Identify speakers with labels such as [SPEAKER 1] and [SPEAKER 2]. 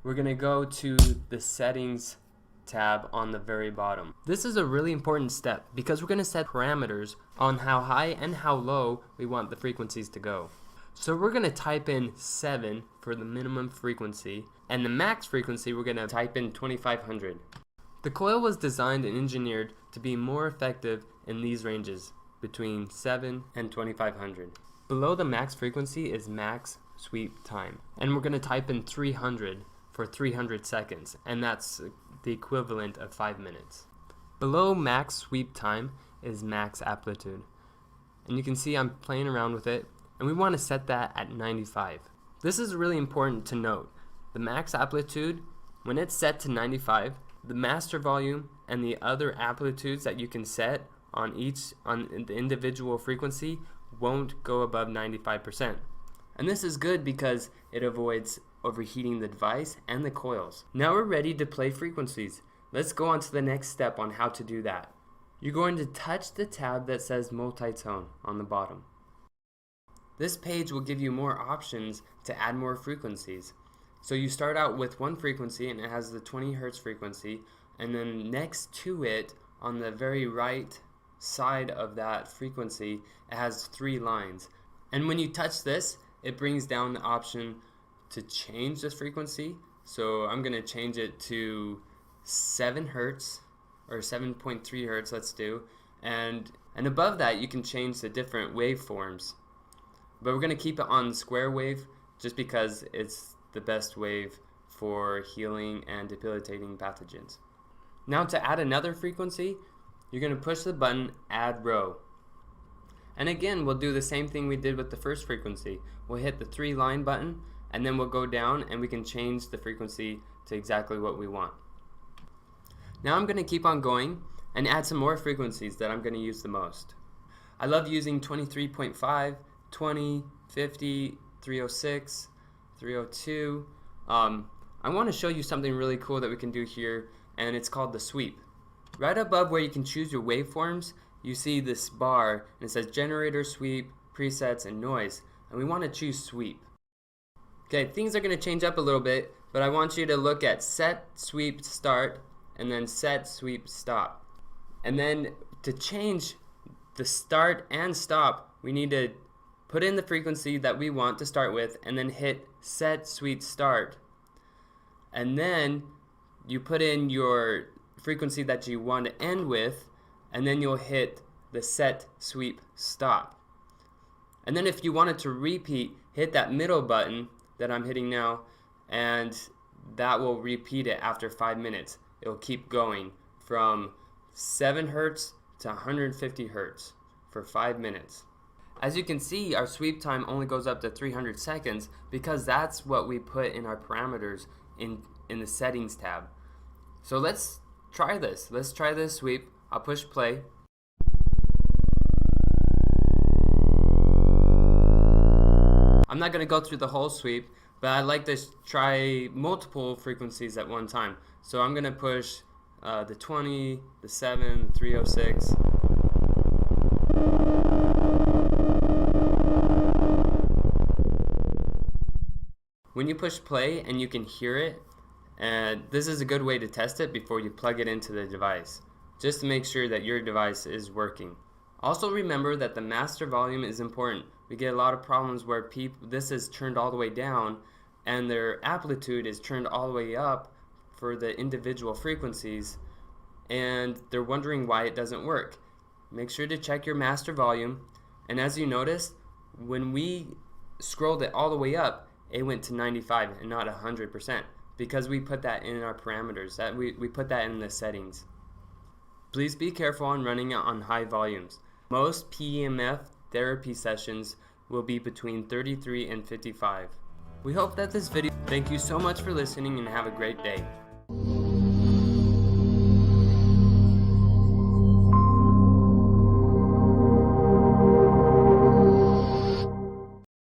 [SPEAKER 1] we're going to go to the settings tab on the very bottom. This is a really important step because we're going to set parameters on how high and how low we want the frequencies to go. So we're going to type in 7 for the minimum frequency, and the max frequency we're going to type in 2500. The coil was designed and engineered to be more effective in these ranges between 7 and 2500. Below the max frequency is max sweep time, and we're going to type in 300 for 300 seconds, and that's the equivalent of 5 minutes. Below max sweep time is max amplitude, and you can see I'm playing around with it, and we want to set that at 95. This is really important to note. The max amplitude, when it's set to 95, the master volume and the other amplitudes that you can set on the individual frequency won't go above 95%. And this is good because it avoids overheating the device and the coils. Now we're ready to play frequencies. Let's go on to the next step on how to do that. You're going to touch the tab that says multi-tone on the bottom. This page will give you more options to add more frequencies. So you start out with one frequency and it has the 20 Hertz frequency, and then next to it on the very right side of that frequency it has 3 lines. And when you touch this, it brings down the option to change this frequency. So I'm going to change it to 7 Hertz or 7.3 Hertz, let's do. And above that you can change the different waveforms. But we're going to keep it on square wave just because it's the best wave for healing and debilitating pathogens. Now to add another frequency, you're going to push the button Add Row. And again, we'll do the same thing we did with the first frequency. We'll hit the 3 line button, and then we'll go down and we can change the frequency to exactly what we want. Now I'm going to keep on going and add some more frequencies that I'm going to use the most. I love using 23.5, 20, 50, 306, 302. I want to show you something really cool that we can do here, and it's called the sweep. Right above where you can choose your waveforms, you see this bar and it says generator, sweep, presets, and noise, and we want to choose sweep. Okay, things are going to change up a little bit, but I want you to look at set sweep start and then set sweep stop. And then to change the start and stop, we need to put in the frequency that we want to start with and then hit set sweep start. And then you put in your frequency that you want to end with, and then you'll hit the set sweep stop. And then if you wanted to repeat, hit that middle button that I'm hitting now, and that will repeat it after 5 minutes. It'll keep going from 7 Hertz to 150 Hertz for 5 minutes. As you can see, our sweep time only goes up to 300 seconds because that's what we put in our parameters in the settings tab. So let's try this. Let's try this sweep. I'll push play. I'm not going to go through the whole sweep, but I like to try multiple frequencies at one time. So I'm going to push the 20, the 7, the 306. When you push play and you can hear it, and this is a good way to test it before you plug it into the device, just to make sure that your device is working. Also remember that the master volume is important. We get a lot of problems where this is turned all the way down and their amplitude is turned all the way up for the individual frequencies, and they're wondering why it doesn't work. Make sure to check your master volume, and as you notice, when we scrolled it all the way up, it went to 95 and not 100% because we put that in our parameters, that we put that in the settings. Please be careful on running it on high volumes. Most PEMF therapy sessions will be between 33 and 55. We hope that this video, thank you so much for listening and have a great day.